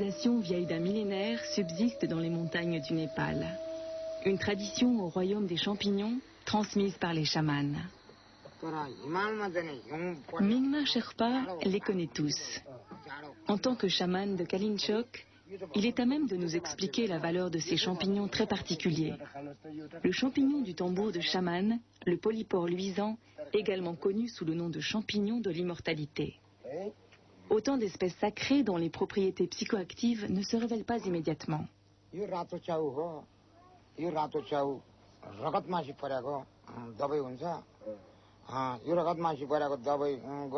civilisation vieille d'un millénaire subsiste dans les montagnes du Népal. Une tradition au royaume des champignons transmise par les chamans. Mingma Sherpa les connaît tous. En tant que chaman de Kalinchok, il est à même de nous expliquer la valeur de ces champignons très particuliers. Le champignon du tambour de chaman, le polypore luisant, également connu sous le nom de champignon de l'immortalité. Autant d'espèces sacrées dont les propriétés psychoactives ne se révèlent pas immédiatement.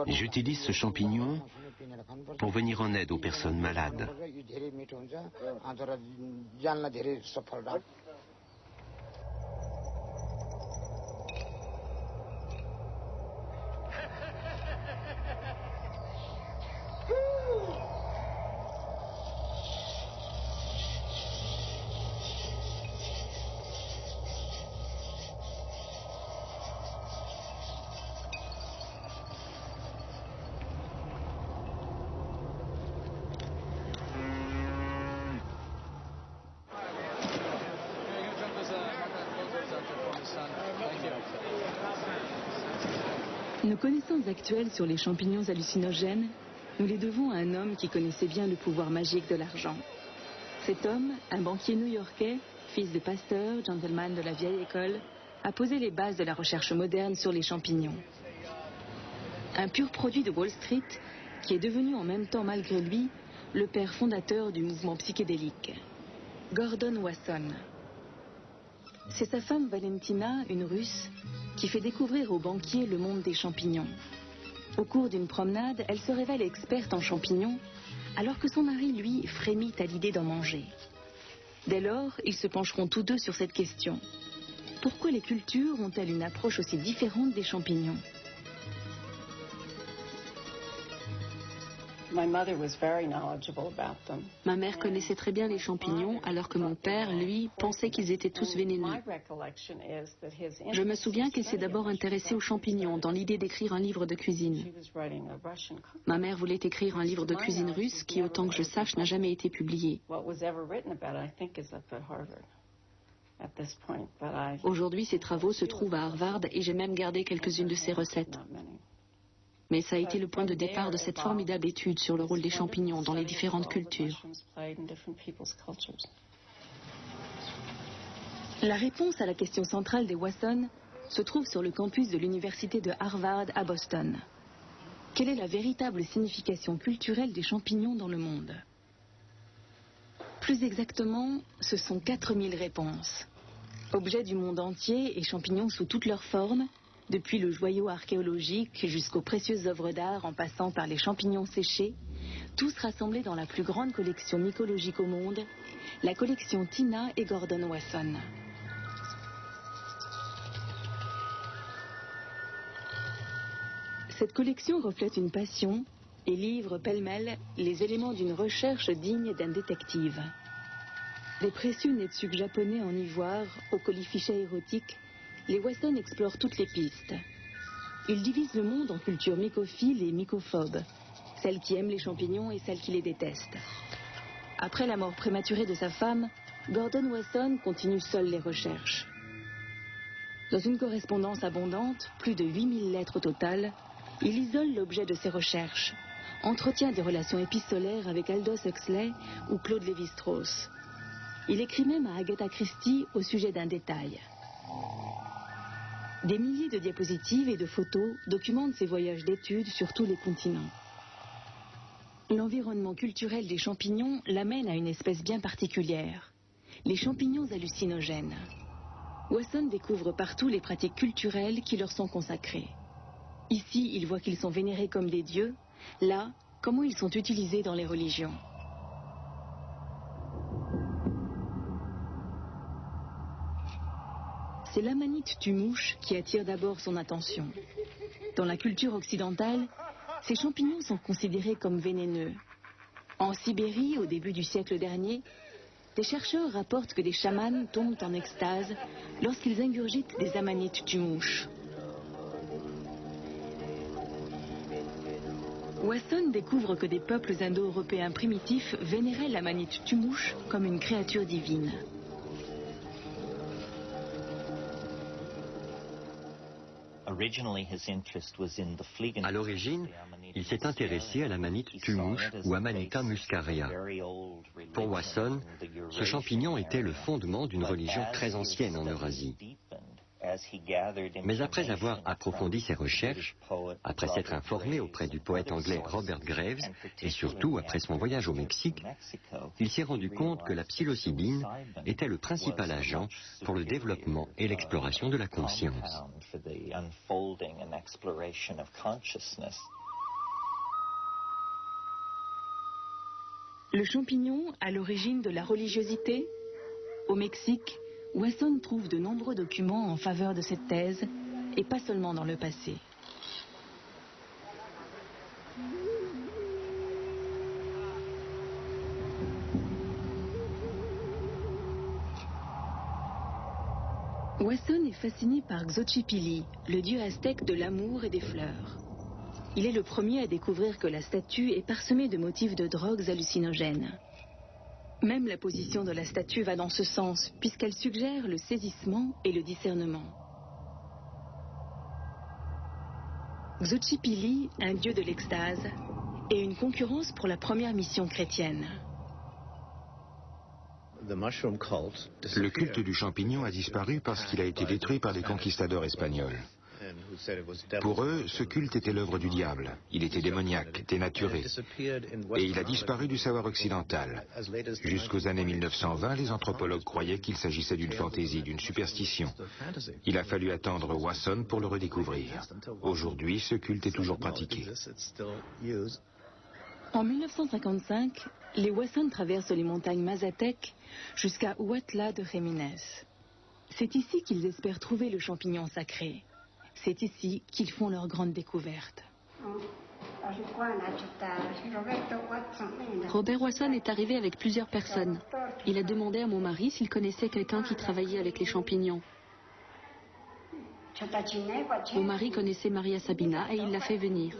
J'utilise ce champignon pour venir en aide aux personnes malades. Nos connaissances actuelles sur les champignons hallucinogènes, nous les devons à un homme qui connaissait bien le pouvoir magique de l'argent. Cet homme, un banquier new-yorkais, fils de pasteur, gentleman de la vieille école, a posé les bases de la recherche moderne sur les champignons. Un pur produit de Wall Street, qui est devenu en même temps malgré lui le père fondateur du mouvement psychédélique. Gordon Wasson. C'est sa femme Valentina, une Russe, qui fait découvrir aux banquiers le monde des champignons. Au cours d'une promenade, elle se révèle experte en champignons, alors que son mari, lui, frémit à l'idée d'en manger. Dès lors, ils se pencheront tous deux sur cette question. Pourquoi les cultures ont-elles une approche aussi différente des champignons ? Ma mère connaissait très bien les champignons, alors que mon père, lui, pensait qu'ils étaient tous vénéneux. Je me souviens qu'il s'est d'abord intéressé aux champignons, dans l'idée d'écrire un livre de cuisine. Ma mère voulait écrire un livre de cuisine russe qui, autant que je sache, n'a jamais été publié. Aujourd'hui, ses travaux se trouvent à Harvard et j'ai même gardé quelques-unes de ses recettes. Mais ça a été le point de départ de cette formidable étude sur le rôle des champignons dans les différentes cultures. La réponse à la question centrale des Wasson se trouve sur le campus de l'université de Harvard à Boston. Quelle est la véritable signification culturelle des champignons dans le monde ? Plus exactement, ce sont 4000 réponses. Objets du monde entier et champignons sous toutes leurs formes, depuis le joyau archéologique jusqu'aux précieuses œuvres d'art en passant par les champignons séchés, tous rassemblés dans la plus grande collection mycologique au monde, la collection Tina et Gordon Wasson. Cette collection reflète une passion et livre pêle-mêle les éléments d'une recherche digne d'un détective. Des précieux netsuks japonais en ivoire aux colifichets érotiques, les Wasson explorent toutes les pistes. Ils divisent le monde en cultures mycophiles et mycophobes, celles qui aiment les champignons et celles qui les détestent. Après la mort prématurée de sa femme, Gordon Wasson continue seul les recherches. Dans une correspondance abondante, plus de 8000 lettres au total, il isole l'objet de ses recherches, entretient des relations épistolaires avec Aldous Huxley ou Claude Lévi-Strauss. Il écrit même à Agatha Christie au sujet d'un détail. Des milliers de diapositives et de photos documentent ses voyages d'études sur tous les continents. L'environnement culturel des champignons l'amène à une espèce bien particulière, les champignons hallucinogènes. Wasson découvre partout les pratiques culturelles qui leur sont consacrées. Ici, il voit qu'ils sont vénérés comme des dieux, là, comment ils sont utilisés dans les religions. C'est l'amanite tumouche qui attire d'abord son attention. Dans la culture occidentale, ces champignons sont considérés comme vénéneux. En Sibérie, au début du siècle dernier, des chercheurs rapportent que des chamans tombent en extase lorsqu'ils ingurgitent des amanites tumouches. Wasson découvre que des peuples indo-européens primitifs vénéraient la manite Tumouche comme une créature divine. À l'origine, il s'est intéressé à la manite Tumouche ou Amanita muscaria. Pour Wasson, ce champignon était le fondement d'une religion très ancienne en Eurasie. Mais après avoir approfondi ses recherches, après s'être informé auprès du poète anglais Robert Graves, et surtout après son voyage au Mexique, il s'est rendu compte que la psilocybine était le principal agent pour le développement et l'exploration de la conscience. Le champignon à l'origine de la religiosité? Au Mexique, Wasson trouve de nombreux documents en faveur de cette thèse, et pas seulement dans le passé. Wasson est fasciné par Xochipilli, le dieu aztèque de l'amour et des fleurs. Il est le premier à découvrir que la statue est parsemée de motifs de drogues hallucinogènes. Même la position de la statue va dans ce sens, puisqu'elle suggère le saisissement et le discernement. Xochipilli, un dieu de l'extase, est une concurrence pour la première mission chrétienne. Le culte du champignon a disparu parce qu'il a été détruit par les conquistadors espagnols. Pour eux, ce culte était l'œuvre du diable. Il était démoniaque, dénaturé. Et il a disparu du savoir occidental. Jusqu'aux années 1920, les anthropologues croyaient qu'il s'agissait d'une fantaisie, d'une superstition. Il a fallu attendre Wasson pour le redécouvrir. Aujourd'hui, ce culte est toujours pratiqué. En 1955, les Wasson traversent les montagnes Mazatec jusqu'à Huautla de Gémines. C'est ici qu'ils espèrent trouver le champignon sacré. C'est ici qu'ils font leur grande découverte. Robert Wasson est arrivé avec plusieurs personnes. Il a demandé à mon mari s'il connaissait quelqu'un qui travaillait avec les champignons. Mon mari connaissait Maria Sabina et il l'a fait venir.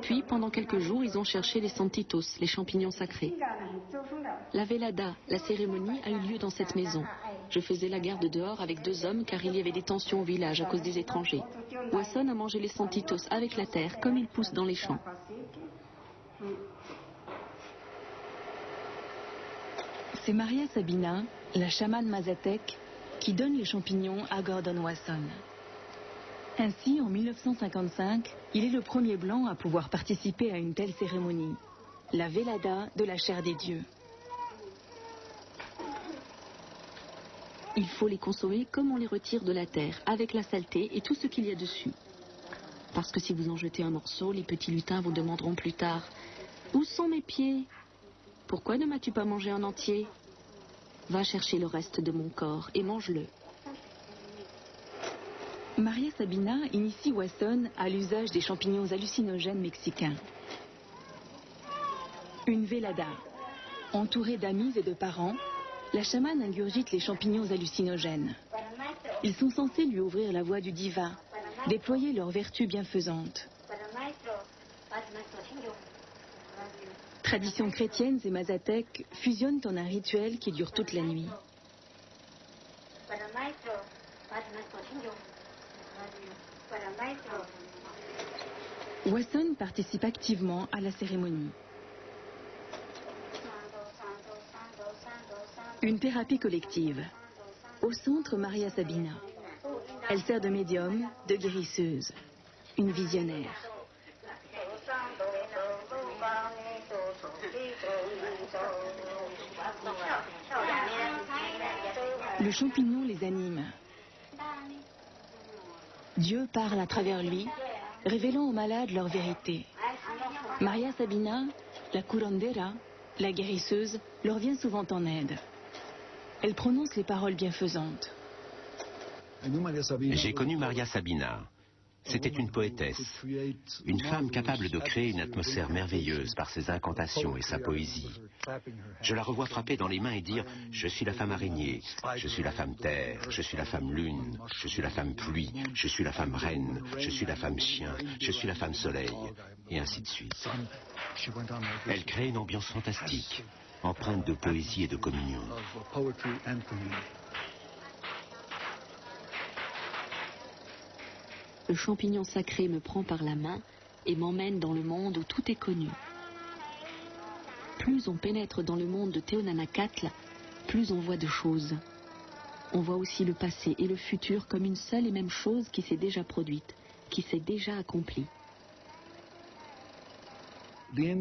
Puis, pendant quelques jours, ils ont cherché les santitos, les champignons sacrés. La velada, la cérémonie, a eu lieu dans cette maison. Je faisais la garde dehors avec 2 hommes car il y avait des tensions au village à cause des étrangers. Wasson a mangé les santitos avec la terre comme ils poussent dans les champs. C'est Maria Sabina, la chamane mazatèque, qui donne les champignons à Gordon Wasson. Ainsi, en 1955, il est le premier blanc à pouvoir participer à une telle cérémonie, la velada de la chair des dieux. Il faut les consommer comme on les retire de la terre, avec la saleté et tout ce qu'il y a dessus. Parce que si vous en jetez un morceau, les petits lutins vous demanderont plus tard « Où sont mes pieds? Pourquoi ne m'as-tu pas mangé en entier? Va chercher le reste de mon corps et mange-le. » Maria Sabina initie Wasson à l'usage des champignons hallucinogènes mexicains. Une velada. Entourée d'amis et de parents, la chamane ingurgite les champignons hallucinogènes. Ils sont censés lui ouvrir la voie du divin, déployer leurs vertus bienfaisantes. Traditions chrétiennes et mazatèques fusionnent en un rituel qui dure toute la nuit. Wasson participe activement à la cérémonie. Une thérapie collective. Au centre, Maria Sabina. Elle sert de médium, de guérisseuse. Une visionnaire. Le champignon les anime. Dieu parle à travers lui, révélant aux malades leur vérité. Maria Sabina, la curandera, la guérisseuse, leur vient souvent en aide. Elle prononce les paroles bienfaisantes. J'ai connu Maria Sabina. C'était une poétesse, une femme capable de créer une atmosphère merveilleuse par ses incantations et sa poésie. Je la revois frapper dans les mains et dire « Je suis la femme araignée, je suis la femme terre, je suis la femme lune, je suis la femme pluie, je suis la femme reine, je suis la femme chien, je suis la femme soleil, et ainsi de suite. » Elle crée une ambiance fantastique, empreinte de poésie et de communion. Le champignon sacré me prend par la main et m'emmène dans le monde où tout est connu. Plus on pénètre dans le monde de Teonanacatl, plus on voit de choses. On voit aussi le passé et le futur comme une seule et même chose qui s'est déjà produite, qui s'est déjà accomplie. Les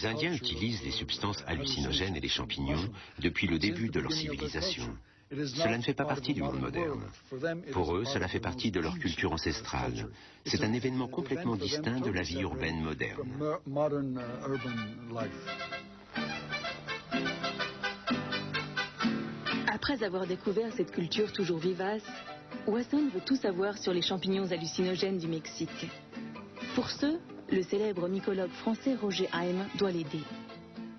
Indiens utilisent les substances hallucinogènes et les champignons depuis le début de leur civilisation. Cela ne fait pas partie du monde moderne. Pour eux, cela fait partie de leur culture ancestrale. C'est un événement complètement distinct de la vie urbaine moderne. Après avoir découvert cette culture toujours vivace, Wasson veut tout savoir sur les champignons hallucinogènes du Mexique. Pour ce, le célèbre mycologue français Roger Haim doit l'aider.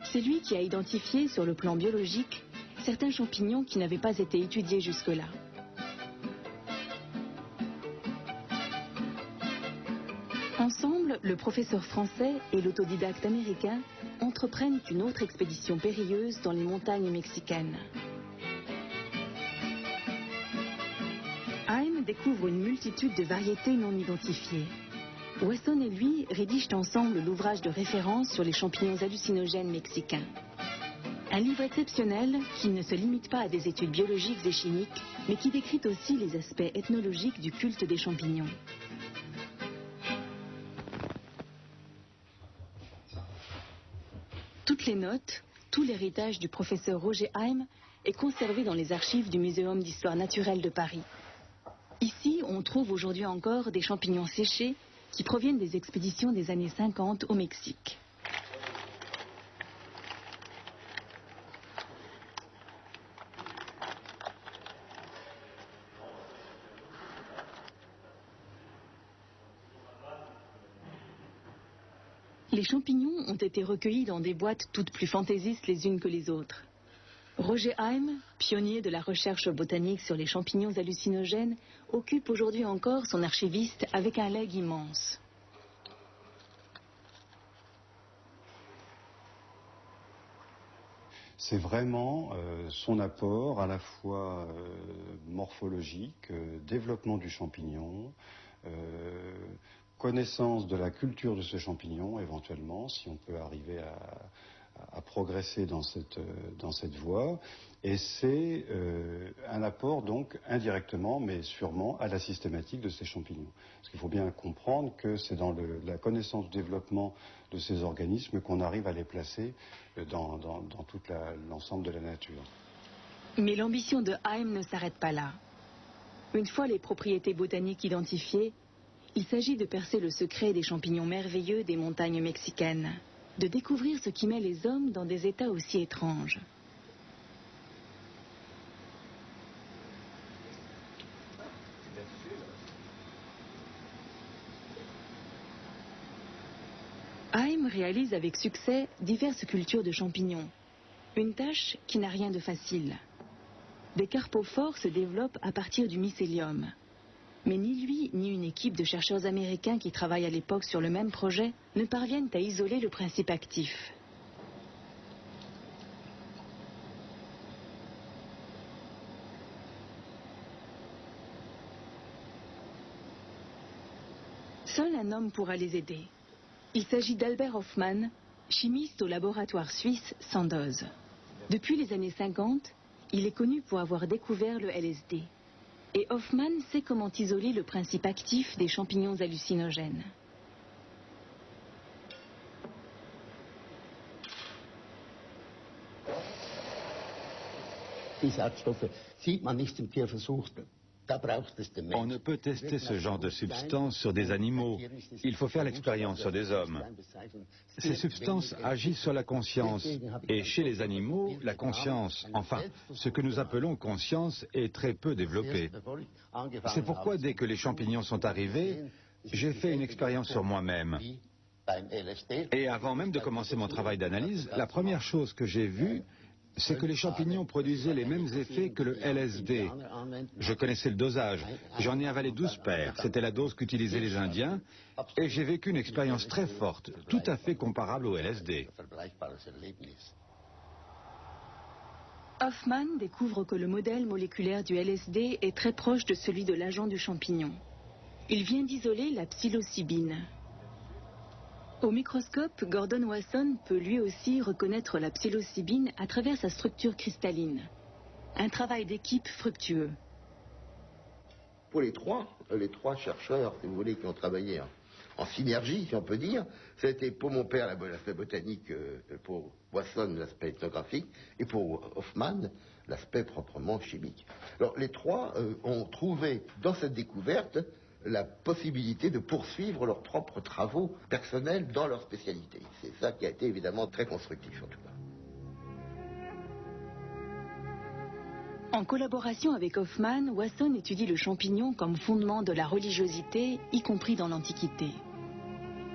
C'est lui qui a identifié sur le plan biologique certains champignons qui n'avaient pas été étudiés jusque-là. Ensemble, le professeur français et l'autodidacte américain entreprennent une autre expédition périlleuse dans les montagnes mexicaines. Haim découvre une multitude de variétés non identifiées. Wasson et lui rédigent ensemble l'ouvrage de référence sur les champignons hallucinogènes mexicains. Un livre exceptionnel qui ne se limite pas à des études biologiques et chimiques, mais qui décrit aussi les aspects ethnologiques du culte des champignons. Toutes les notes, tout l'héritage du professeur Roger Haim est conservé dans les archives du Muséum d'histoire naturelle de Paris. Ici, on trouve aujourd'hui encore des champignons séchés qui proviennent des expéditions des années 50 au Mexique. Les champignons ont été recueillis dans des boîtes toutes plus fantaisistes les unes que les autres. Roger Haim, pionnier de la recherche botanique sur les champignons hallucinogènes, occupe aujourd'hui encore son archiviste avec un legs immense. C'est vraiment son apport à la fois morphologique, développement du champignon, connaissance de la culture de ce champignon éventuellement, si on peut arriver à progresser dans cette voie. Et c'est un apport donc indirectement, mais sûrement, à la systématique de ces champignons. Parce qu'il faut bien comprendre que c'est dans la connaissance du développement de ces organismes qu'on arrive à les placer dans tout l'ensemble de la nature. Mais l'ambition de Haim ne s'arrête pas là. Une fois les propriétés botaniques identifiées, il s'agit de percer le secret des champignons merveilleux des montagnes mexicaines, de découvrir ce qui met les hommes dans des états aussi étranges. Haim réalise avec succès diverses cultures de champignons, une tâche qui n'a rien de facile. Des carpophores se développent à partir du mycélium. Mais ni lui, ni une équipe de chercheurs américains qui travaillent à l'époque sur le même projet ne parviennent à isoler le principe actif. Seul un homme pourra les aider. Il s'agit d'Albert Hofmann, chimiste au laboratoire suisse Sandoz. Depuis les années 50, il est connu pour avoir découvert le LSD. Et Hofmann sait comment isoler le principe actif des champignons hallucinogènes. Diese Aktstoffe sieht man nicht im Tierversuch. On ne peut tester ce genre de substance sur des animaux. Il faut faire l'expérience sur des hommes. Ces substances agissent sur la conscience. Et chez les animaux, la conscience, enfin, ce que nous appelons conscience, est très peu développée. C'est pourquoi, dès que les champignons sont arrivés, j'ai fait une expérience sur moi-même. Et avant même de commencer mon travail d'analyse, la première chose que j'ai vue, c'est que les champignons produisaient les mêmes effets que le LSD. Je connaissais le dosage. J'en ai avalé 12 paires. C'était la dose qu'utilisaient les Indiens. Et j'ai vécu une expérience très forte, tout à fait comparable au LSD. Hoffman découvre que le modèle moléculaire du LSD est très proche de celui de l'agent du champignon. Il vient d'isoler la psilocybine. Au microscope, Gordon Wasson peut lui aussi reconnaître la psilocybine à travers sa structure cristalline. Un travail d'équipe fructueux. Pour les trois chercheurs, si vous voulez, qui ont travaillé en synergie, si on peut dire, ça a été pour mon père l'aspect botanique, pour Wasson l'aspect ethnographique, et pour Hoffman l'aspect proprement chimique. Alors les trois ont trouvé dans cette découverte la possibilité de poursuivre leurs propres travaux personnels dans leur spécialité. C'est ça qui a été évidemment très constructif en tout cas. En collaboration avec Hoffman, Wasson étudie le champignon comme fondement de la religiosité, y compris dans l'Antiquité.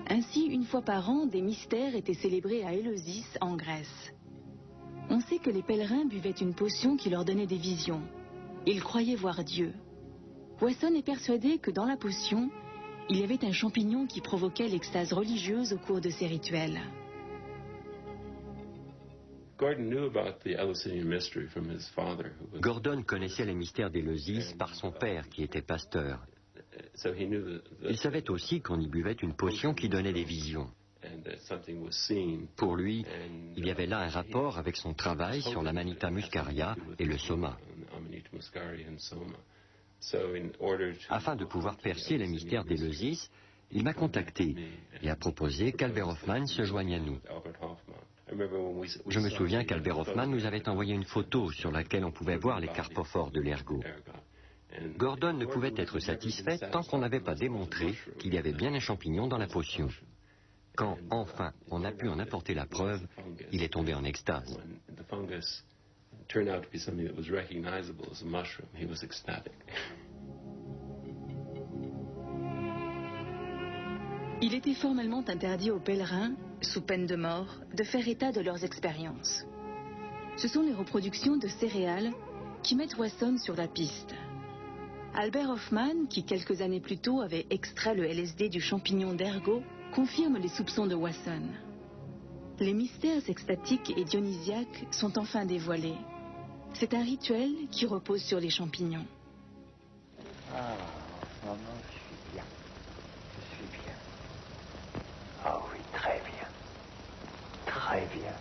Ainsi, une fois par an, des mystères étaient célébrés à Éleusis, en Grèce. On sait que les pèlerins buvaient une potion qui leur donnait des visions. Ils croyaient voir Dieu. Wasson est persuadé que dans la potion, il y avait un champignon qui provoquait l'extase religieuse au cours de ces rituels. Gordon connaissait les mystères d'Éleusis par son père, qui était pasteur. Il savait aussi qu'on y buvait une potion qui donnait des visions. Pour lui, il y avait là un rapport avec son travail sur l'Amanita muscaria et le soma. Afin de pouvoir percer les mystères d'Éleusis, il m'a contacté et a proposé qu'Albert Hoffman se joigne à nous. Je me souviens qu'Albert Hoffman nous avait envoyé une photo sur laquelle on pouvait voir les carpophores de l'ergot. Gordon ne pouvait être satisfait tant qu'on n'avait pas démontré qu'il y avait bien un champignon dans la potion. Quand, enfin, on a pu en apporter la preuve, il est tombé en extase. Il était formellement interdit aux pèlerins, sous peine de mort, de faire état de leurs expériences. Ce sont les reproductions de céréales qui mettent Wasson sur la piste. Albert Hoffman, qui quelques années plus tôt avait extrait le LSD du champignon d'ergot, confirme les soupçons de Wasson. Les mystères extatiques et dionysiaques sont enfin dévoilés. C'est un rituel qui repose sur les champignons. Ah, maman, je suis bien. Je suis bien. Ah oui, très bien. Très bien.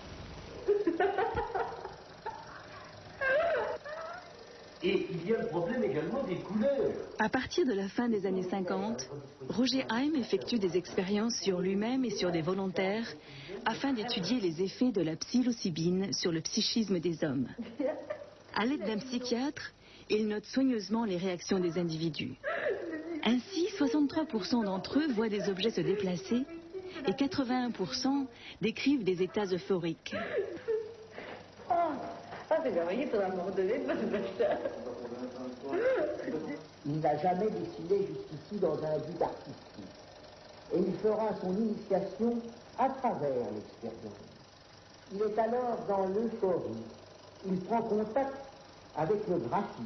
Et il y a le problème également des couleurs. À partir de la fin des années 50, Roger Heim effectue des expériences sur lui-même et sur des volontaires afin d'étudier les effets de la psilocybine sur le psychisme des hommes. À l'aide d'un psychiatre, il note soigneusement les réactions des individus. Ainsi, 63% d'entre eux voient des objets se déplacer et 81% décrivent des états euphoriques. C'est merveilleux, pour l'amour de Dieu, il n'a jamais dessiné jusqu'ici dans un but artistique. Et il fera son initiation à travers l'expérience. Il est alors dans l'euphorie. Il prend contact avec le graphisme.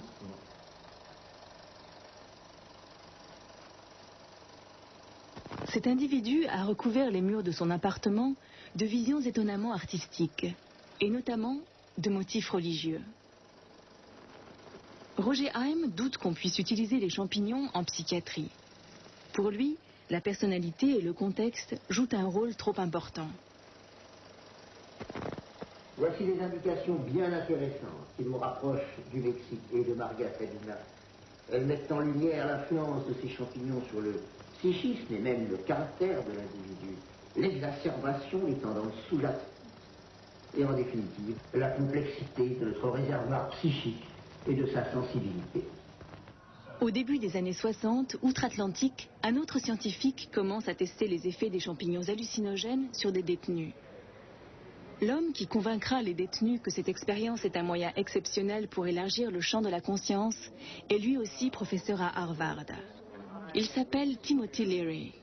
Cet individu a recouvert les murs de son appartement de visions étonnamment artistiques, et notamment de motifs religieux. Roger Heim doute qu'on puisse utiliser les champignons en psychiatrie. Pour lui, la personnalité et le contexte jouent un rôle trop important. Voici des indications bien intéressantes qui nous rapprochent du Mexique et de Marga Sabina. Elles mettent en lumière l'influence de ces champignons sur le psychisme et même le caractère de l'individu, l'exacerbation des tendances sous-jacentes et en définitive la complexité de notre réservoir psychique et de sa sensibilité. Au début des années 60, outre-Atlantique, un autre scientifique commence à tester les effets des champignons hallucinogènes sur des détenus. L'homme qui convaincra les détenus que cette expérience est un moyen exceptionnel pour élargir le champ de la conscience est lui aussi professeur à Harvard. Il s'appelle Timothy Leary.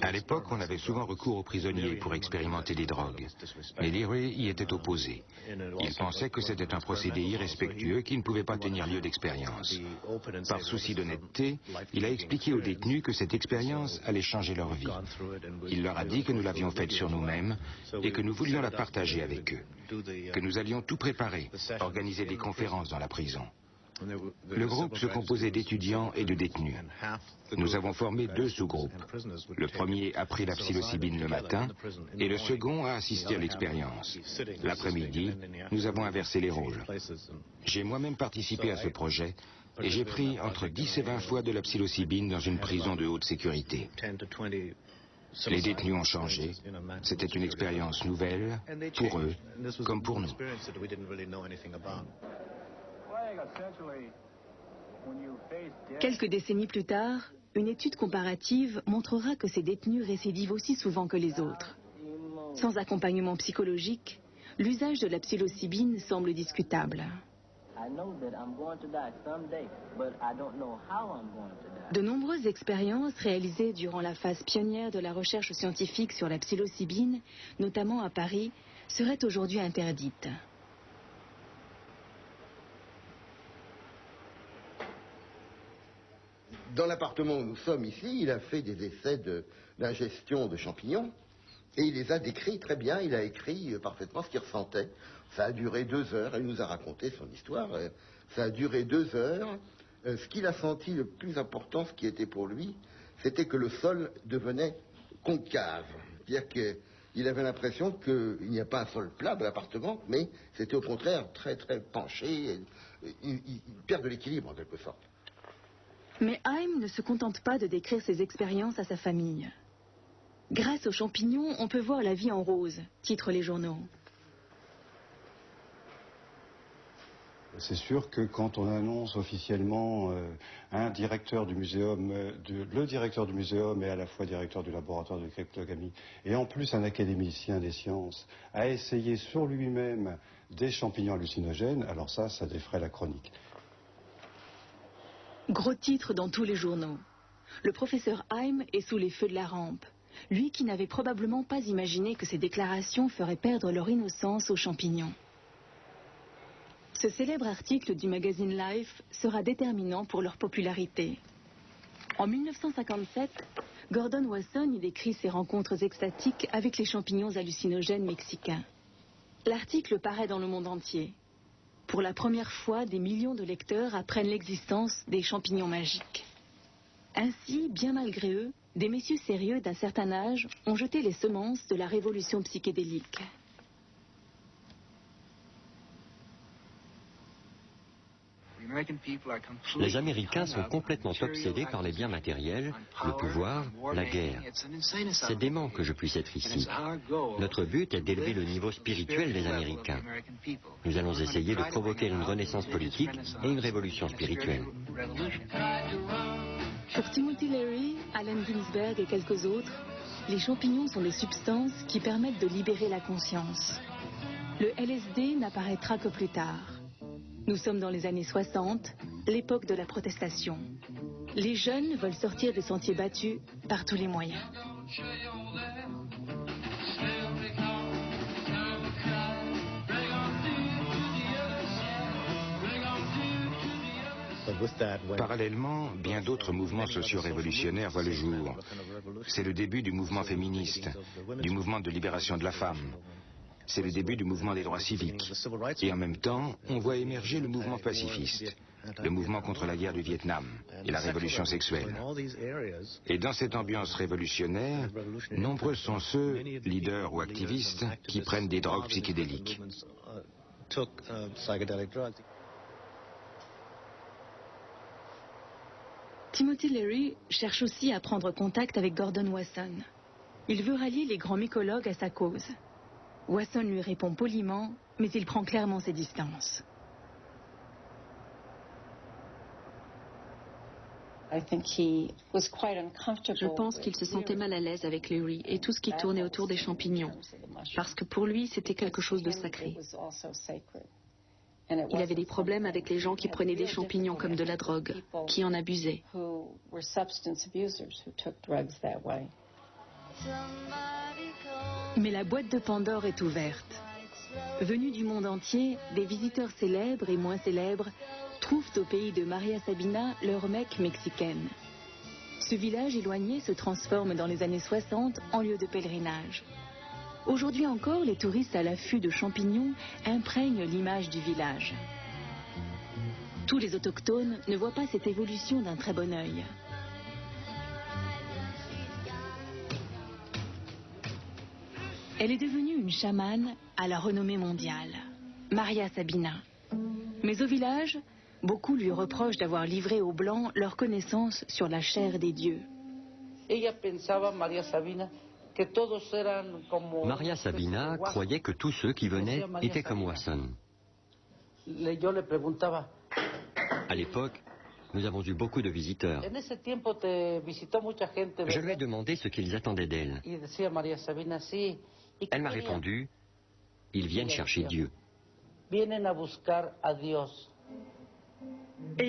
À l'époque, on avait souvent recours aux prisonniers pour expérimenter des drogues. Mais Leary y était opposé. Il pensait que c'était un procédé irrespectueux qui ne pouvait pas tenir lieu d'expérience. Par souci d'honnêteté, il a expliqué aux détenus que cette expérience allait changer leur vie. Il leur a dit que nous l'avions faite sur nous-mêmes et que nous voulions la partager avec eux. Que nous allions tout préparer, organiser des conférences dans la prison. Le groupe se composait d'étudiants et de détenus. Nous avons formé 2 sous-groupes. Le premier a pris la psilocybine le matin et le second a assisté à l'expérience. L'après-midi, nous avons inversé les rôles. J'ai moi-même participé à ce projet et j'ai pris entre 10 et 20 fois de la psilocybine dans une prison de haute sécurité. Les détenus ont changé. C'était une expérience nouvelle, pour eux comme pour nous. Quelques décennies plus tard, une étude comparative montrera que ces détenus récidivent aussi souvent que les autres. Sans accompagnement psychologique, l'usage de la psilocybine semble discutable. De nombreuses expériences réalisées durant la phase pionnière de la recherche scientifique sur la psilocybine, notamment à Paris, seraient aujourd'hui interdites. Dans l'appartement où nous sommes ici, il a fait des essais d'ingestion de champignons et il les a décrits très bien. Il a écrit parfaitement ce qu'il ressentait. Ça a duré 2 heures. Il nous a raconté son histoire. Ça a duré 2 heures. Ce qu'il a senti le plus important, ce qui était pour lui, c'était que le sol devenait concave. C'est-à-dire qu'il avait l'impression qu'il n'y a pas un sol plat dans l'appartement, mais c'était au contraire très très penché. Il perd de l'équilibre en quelque sorte. Mais Haim ne se contente pas de décrire ses expériences à sa famille. Grâce aux champignons, on peut voir la vie en rose, titrent les journaux. C'est sûr que quand on annonce officiellement un directeur du muséum, le directeur du muséum est à la fois directeur du laboratoire de cryptogamie et en plus un académicien des sciences, a essayé sur lui-même des champignons hallucinogènes, alors ça défraie la chronique. Gros titre dans tous les journaux. Le professeur Haim est sous les feux de la rampe. Lui qui n'avait probablement pas imaginé que ses déclarations feraient perdre leur innocence aux champignons. Ce célèbre article du magazine Life sera déterminant pour leur popularité. En 1957, Gordon Wasson y décrit ses rencontres extatiques avec les champignons hallucinogènes mexicains. L'article paraît dans le monde entier. Pour la première fois, des millions de lecteurs apprennent l'existence des champignons magiques. Ainsi, bien malgré eux, des messieurs sérieux d'un certain âge ont jeté les semences de la révolution psychédélique. Les Américains sont complètement obsédés par les biens matériels, le pouvoir, la guerre. C'est dément que je puisse être ici. Notre but est d'élever le niveau spirituel des Américains. Nous allons essayer de provoquer une renaissance politique et une révolution spirituelle. Pour Timothy Leary, Allen Ginsberg et quelques autres, les champignons sont des substances qui permettent de libérer la conscience. Le LSD n'apparaîtra que plus tard. Nous sommes dans les années 60, l'époque de la protestation. Les jeunes veulent sortir des sentiers battus par tous les moyens. Parallèlement, bien d'autres mouvements socio-révolutionnaires voient le jour. C'est le début du mouvement féministe, du mouvement de libération de la femme. C'est le début du mouvement des droits civiques. Et en même temps, on voit émerger le mouvement pacifiste, le mouvement contre la guerre du Vietnam et la révolution sexuelle. Et dans cette ambiance révolutionnaire, nombreux sont ceux, leaders ou activistes, qui prennent des drogues psychédéliques. Timothy Leary cherche aussi à prendre contact avec Gordon Wasson. Il veut rallier les grands mycologues à sa cause. Wasson lui répond poliment, mais il prend clairement ses distances. Je pense qu'il se sentait mal à l'aise avec Leary et tout ce qui tournait autour des champignons, parce que pour lui, c'était quelque chose de sacré. Il avait des problèmes avec les gens qui prenaient des champignons comme de la drogue, qui en abusaient. Mais la boîte de Pandore est ouverte. Venus du monde entier, des visiteurs célèbres et moins célèbres trouvent au pays de Maria Sabina leur Mecque mexicaine. Ce village éloigné se transforme dans les années 60 en lieu de pèlerinage. Aujourd'hui encore, les touristes à l'affût de champignons imprègnent l'image du village. Tous les autochtones ne voient pas cette évolution d'un très bon œil. Elle est devenue une chamane à la renommée mondiale, Maria Sabina. Mais au village, beaucoup lui reprochent d'avoir livré aux Blancs leur connaissance sur la chair des dieux. Maria Sabina croyait que tous ceux qui venaient étaient comme Wasson. À l'époque, nous avons eu beaucoup de visiteurs. Je lui ai demandé ce qu'ils attendaient d'elle. Elle m'a répondu, ils viennent chercher Dieu. Et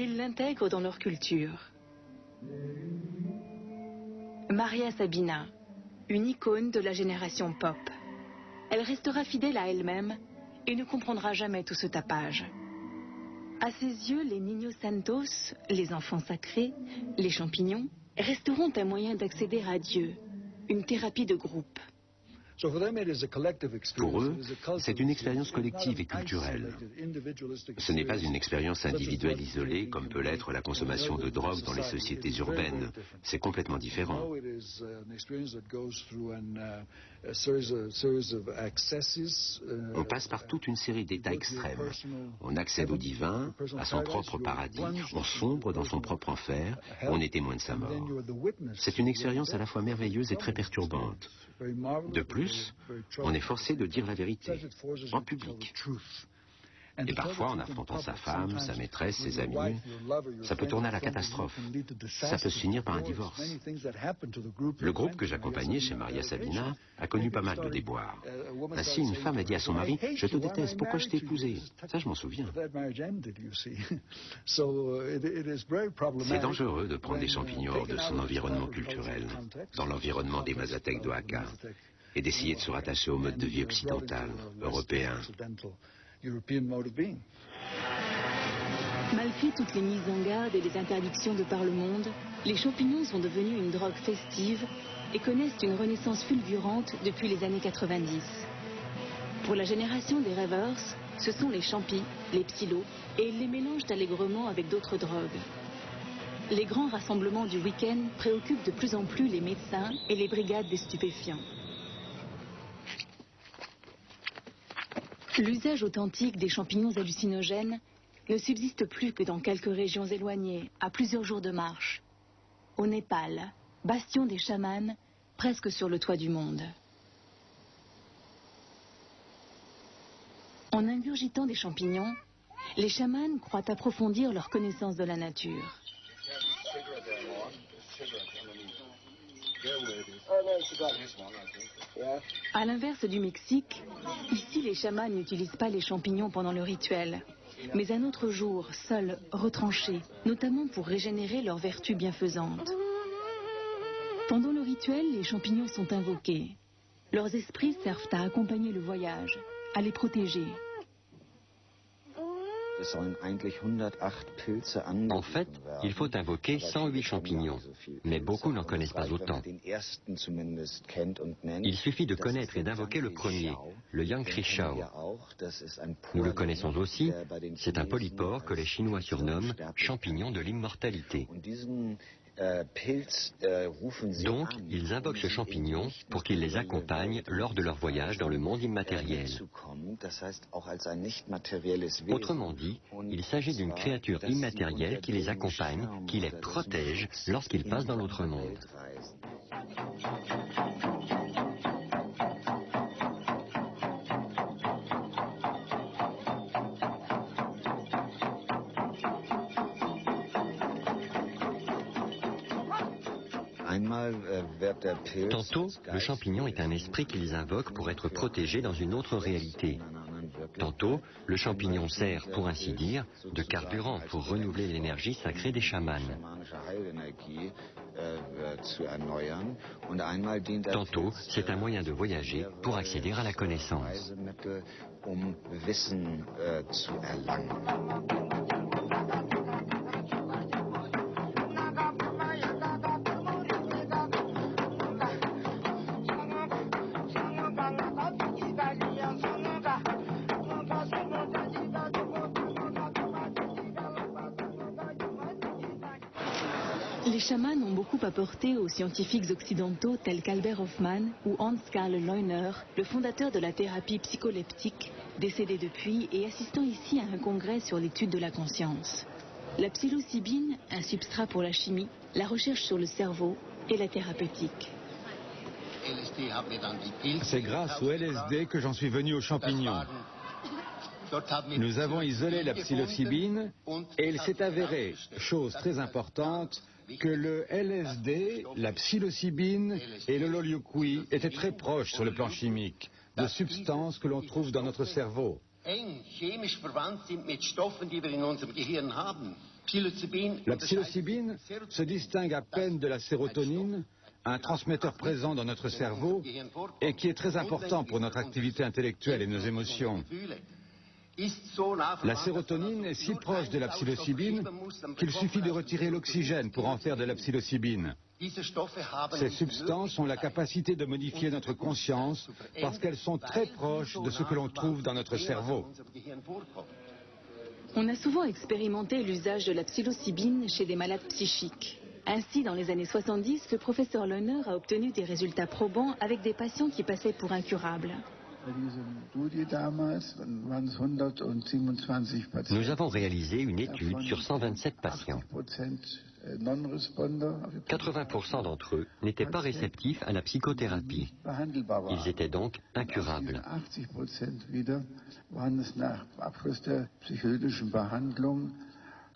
ils l'intègrent dans leur culture. Maria Sabina, une icône de la génération pop. Elle restera fidèle à elle-même et ne comprendra jamais tout ce tapage. À ses yeux, les Niños Santos, les enfants sacrés, les champignons, resteront un moyen d'accéder à Dieu, une thérapie de groupe. Pour eux, c'est une expérience collective et culturelle. Ce n'est pas une expérience individuelle isolée comme peut l'être la consommation de drogue dans les sociétés urbaines. C'est complètement différent. On passe par toute une série d'états extrêmes. On accède au divin, à son propre paradis, on sombre dans son propre enfer, on est témoin de sa mort. C'est une expérience à la fois merveilleuse et très perturbante. De plus, on est forcé de dire la vérité, en public. Et parfois, en affrontant sa femme, sa maîtresse, ses amis, ça peut tourner à la catastrophe. Ça peut se finir par un divorce. Le groupe que j'accompagnais chez Maria Sabina a connu pas mal de déboires. Ainsi, une femme a dit à son mari, « Je te déteste, pourquoi je t'ai épousé ?» Ça, je m'en souviens. C'est dangereux de prendre des champignons hors de son environnement culturel, dans l'environnement des Mazatèques d'Oaxaca, et d'essayer de se rattacher au mode de vie occidental, européen. Malgré toutes les mises en garde et les interdictions de par le monde, les champignons sont devenus une drogue festive et connaissent une renaissance fulgurante depuis les années 90. Pour la génération des rêveurs, ce sont les champis, les psylos, et ils les mélangent allègrement avec d'autres drogues. Les grands rassemblements du week-end préoccupent de plus en plus les médecins et les brigades des stupéfiants. L'usage authentique des champignons hallucinogènes ne subsiste plus que dans quelques régions éloignées, à plusieurs jours de marche. Au Népal, bastion des chamans, presque sur le toit du monde. En ingurgitant des champignons, les chamans croient approfondir leur connaissance de la nature. À l'inverse du Mexique, ici les chamans n'utilisent pas les champignons pendant le rituel, mais un autre jour, seuls, retranchés, notamment pour régénérer leurs vertus bienfaisantes. Pendant le rituel, les champignons sont invoqués. Leurs esprits servent à accompagner le voyage, à les protéger. En fait, il faut invoquer 108 champignons, mais beaucoup n'en connaissent pas autant. Il suffit de connaître et d'invoquer le premier, le Yang-Krishao. Nous le connaissons aussi, c'est un polypore que les Chinois surnomment champignon de l'immortalité. Donc, ils invoquent ce champignon pour qu'il les accompagne lors de leur voyage dans le monde immatériel. Autrement dit, il s'agit d'une créature immatérielle qui les accompagne, qui les protège lorsqu'ils passent dans l'autre monde. Tantôt, le champignon est un esprit qu'ils invoquent pour être protégés dans une autre réalité. Tantôt, le champignon sert, pour ainsi dire, de carburant pour renouveler l'énergie sacrée des chamans. Tantôt, c'est un moyen de voyager pour accéder à la connaissance. Les chamans ont beaucoup apporté aux scientifiques occidentaux tels qu'Albert Hofmann ou Hans Karl Leuner, le fondateur de la thérapie psycholeptique, décédé depuis et assistant ici à un congrès sur l'étude de la conscience. La psilocybine, un substrat pour la chimie, la recherche sur le cerveau et la thérapeutique. C'est grâce au LSD que j'en suis venu aux champignons. Nous avons isolé la psilocybine et il s'est avéré, chose très importante, que le LSD, la psilocybine et le loliokui étaient très proches sur le plan chimique, de substances que l'on trouve dans notre cerveau. La psilocybine se distingue à peine de la sérotonine, un transmetteur présent dans notre cerveau et qui est très important pour notre activité intellectuelle et nos émotions. La sérotonine est si proche de la psilocybine qu'il suffit de retirer l'oxygène pour en faire de la psilocybine. Ces substances ont la capacité de modifier notre conscience parce qu'elles sont très proches de ce que l'on trouve dans notre cerveau. On a souvent expérimenté l'usage de la psilocybine chez des malades psychiques. Ainsi, dans les années 70, le professeur Leuner a obtenu des résultats probants avec des patients qui passaient pour incurables. Nous avons réalisé une étude sur 127 patients. 80% d'entre eux n'étaient pas réceptifs à la psychothérapie. Ils étaient donc incurables.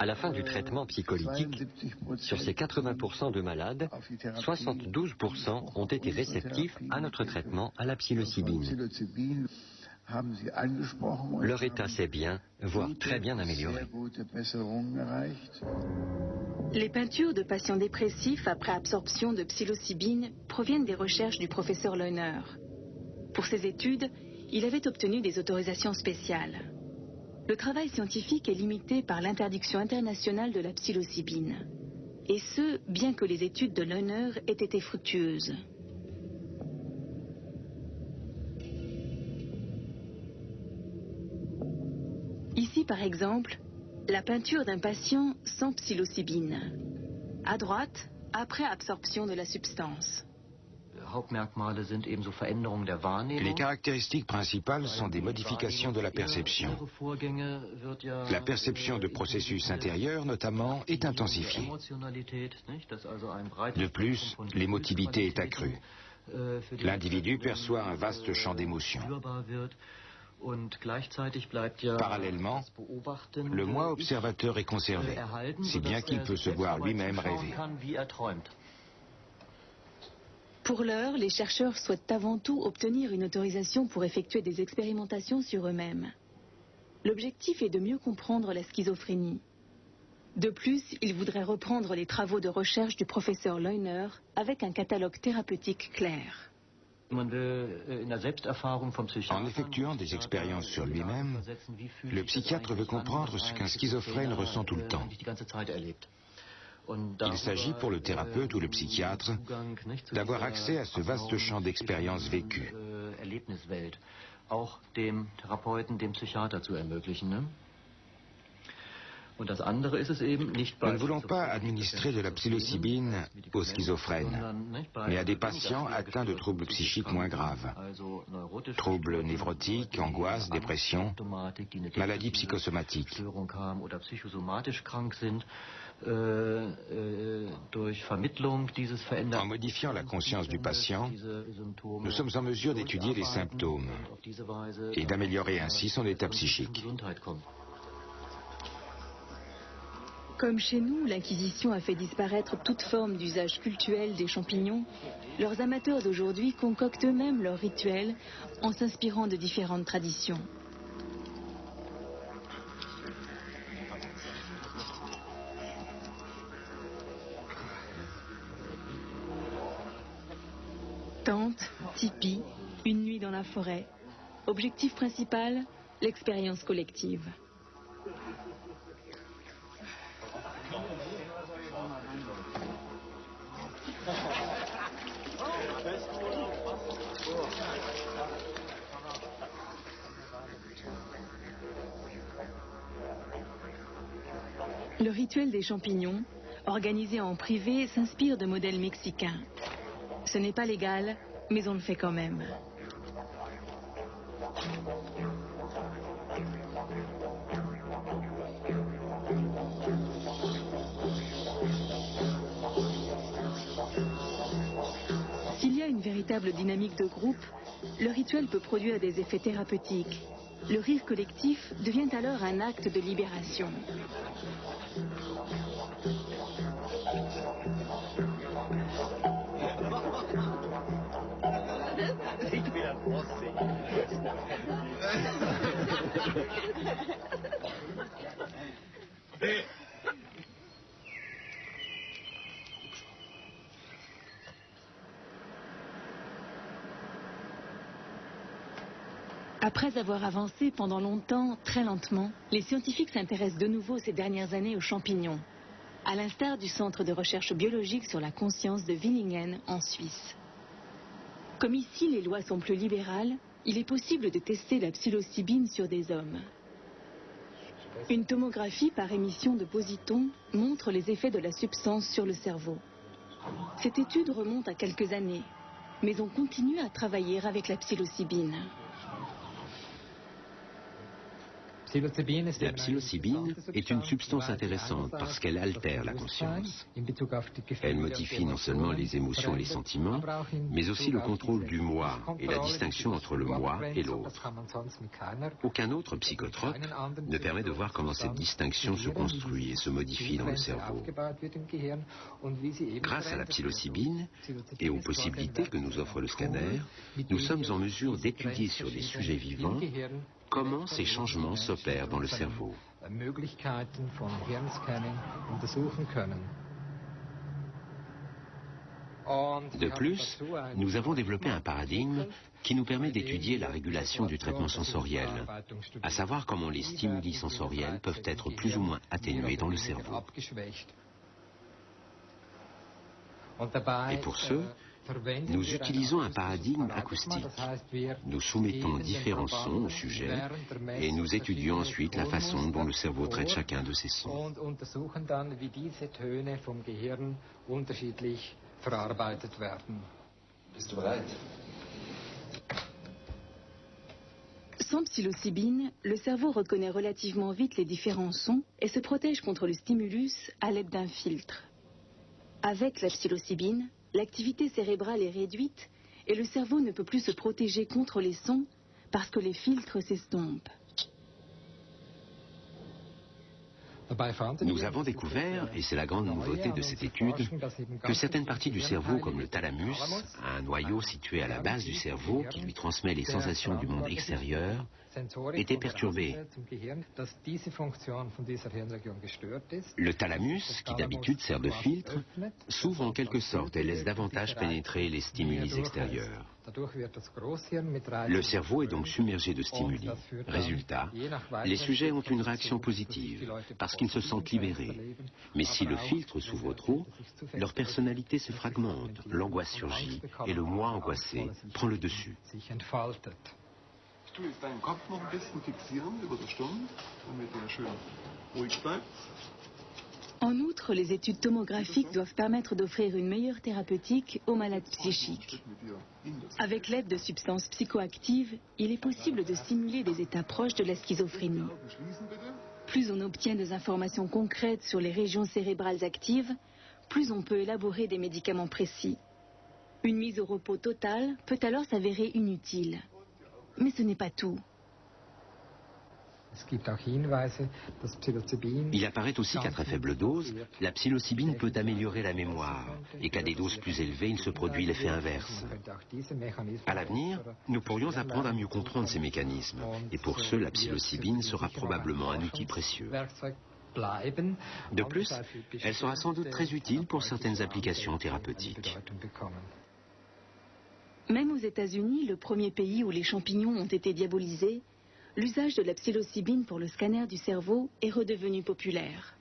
À la fin du traitement psycholytique, sur ces 80% de malades, 72% ont été réceptifs à notre traitement à la psilocybine. Leur état s'est bien, voire très bien amélioré. Les peintures de patients dépressifs après absorption de psilocybine proviennent des recherches du professeur Leuner. Pour ses études, il avait obtenu des autorisations spéciales. Le travail scientifique est limité par l'interdiction internationale de la psilocybine. Et ce, bien que les études de Leuner aient été fructueuses. Ici, par exemple, la peinture d'un patient sans psilocybine. À droite, après absorption de la substance. Les caractéristiques principales sont des modifications de la perception. La perception de processus intérieurs, notamment, est intensifiée. De plus, l'émotivité est accrue. L'individu perçoit un vaste champ d'émotions. Parallèlement, le moi observateur est conservé, si bien qu'il peut se voir lui-même rêver. Pour l'heure, les chercheurs souhaitent avant tout obtenir une autorisation pour effectuer des expérimentations sur eux-mêmes. L'objectif est de mieux comprendre la schizophrénie. De plus, ils voudraient reprendre les travaux de recherche du professeur Leuner avec un catalogue thérapeutique clair. En effectuant des expériences sur lui-même, le psychiatre veut comprendre ce qu'un schizophrène ressent tout le temps. Il s'agit pour le thérapeute ou le psychiatre d'avoir accès à ce vaste champ d'expériences vécues. Nous ne voulons pas administrer de la psilocybine aux schizophrènes, mais à des patients atteints de troubles psychiques moins graves. Troubles névrotiques, angoisse, dépression, maladies psychosomatiques. En modifiant la conscience du patient, nous sommes en mesure d'étudier les symptômes et d'améliorer ainsi son état psychique. Comme chez nous, l'Inquisition a fait disparaître toute forme d'usage cultuel des champignons, leurs amateurs d'aujourd'hui concoctent eux-mêmes leurs rituels en s'inspirant de différentes traditions. Tente, tipi, une nuit dans la forêt. Objectif principal, l'expérience collective. Le rituel des champignons, organisé en privé, s'inspire de modèles mexicains. Ce n'est pas légal, mais on le fait quand même. S'il y a une véritable dynamique de groupe, le rituel peut produire des effets thérapeutiques. Le rire collectif devient alors un acte de libération. Après avoir avancé pendant longtemps, très lentement, les scientifiques s'intéressent de nouveau ces dernières années aux champignons, à l'instar du Centre de recherche biologique sur la conscience de Villingen en Suisse. Comme ici les lois sont plus libérales, il est possible de tester la psilocybine sur des hommes. Une tomographie par émission de positons montre les effets de la substance sur le cerveau. Cette étude remonte à quelques années, mais on continue à travailler avec la psilocybine. La psilocybine est une substance intéressante parce qu'elle altère la conscience. Elle modifie non seulement les émotions et les sentiments, mais aussi le contrôle du moi et la distinction entre le moi et l'autre. Aucun autre psychotrope ne permet de voir comment cette distinction se construit et se modifie dans le cerveau. Grâce à la psilocybine et aux possibilités que nous offre le scanner, nous sommes en mesure d'étudier sur des sujets vivants comment ces changements s'opèrent dans le cerveau. De plus, nous avons développé un paradigme qui nous permet d'étudier la régulation du traitement sensoriel, à savoir comment les stimuli sensoriels peuvent être plus ou moins atténués dans le cerveau. Et pour ce, nous utilisons un paradigme acoustique. Nous soumettons différents sons au sujet et nous étudions ensuite la façon dont le cerveau traite chacun de ces sons. Sans psilocybine, le cerveau reconnaît relativement vite les différents sons et se protège contre le stimulus à l'aide d'un filtre. Avec la psilocybine, l'activité cérébrale est réduite et le cerveau ne peut plus se protéger contre les sons parce que les filtres s'estompent. Nous avons découvert, et c'est la grande nouveauté de cette étude, que certaines parties du cerveau, comme le thalamus, un noyau situé à la base du cerveau qui lui transmet les sensations du monde extérieur, étaient perturbées. Le thalamus, qui d'habitude sert de filtre, s'ouvre en quelque sorte et laisse davantage pénétrer les stimuli extérieurs. Le cerveau est donc submergé de stimuli. Résultat, les sujets ont une réaction positive parce qu'ils se sentent libérés. Mais si le filtre s'ouvre trop, leur personnalité se fragmente, l'angoisse surgit et le moi angoissé prend le dessus. En outre, les études tomographiques doivent permettre d'offrir une meilleure thérapeutique aux malades psychiques. Avec l'aide de substances psychoactives, il est possible de simuler des états proches de la schizophrénie. Plus on obtient des informations concrètes sur les régions cérébrales actives, plus on peut élaborer des médicaments précis. Une mise au repos totale peut alors s'avérer inutile. Mais ce n'est pas tout. Il apparaît aussi qu'à très faible dose, la psilocybine peut améliorer la mémoire et qu'à des doses plus élevées, il se produit l'effet inverse. À l'avenir, nous pourrions apprendre à mieux comprendre ces mécanismes et pour ce, la psilocybine sera probablement un outil précieux. De plus, elle sera sans doute très utile pour certaines applications thérapeutiques. Même aux États-Unis, le premier pays où les champignons ont été diabolisés, l'usage de la psilocybine pour le scanner du cerveau est redevenu populaire.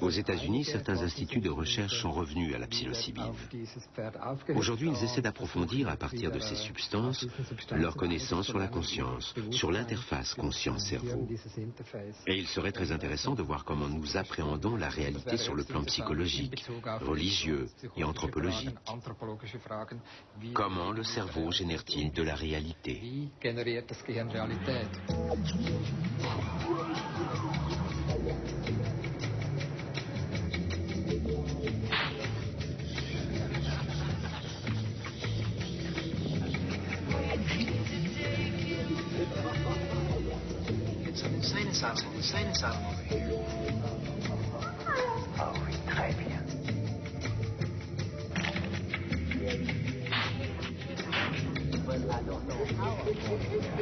Aux États-Unis, certains instituts de recherche sont revenus à la psilocybine. Aujourd'hui, ils essaient d'approfondir à partir de ces substances leur connaissance sur la conscience, sur l'interface conscience-cerveau. Et il serait très intéressant de voir comment nous appréhendons la réalité sur le plan psychologique, religieux et anthropologique. Comment le cerveau génère-t-il de la réalité ? Sinus over here. Oh oui, très bien. Well, I don't know how.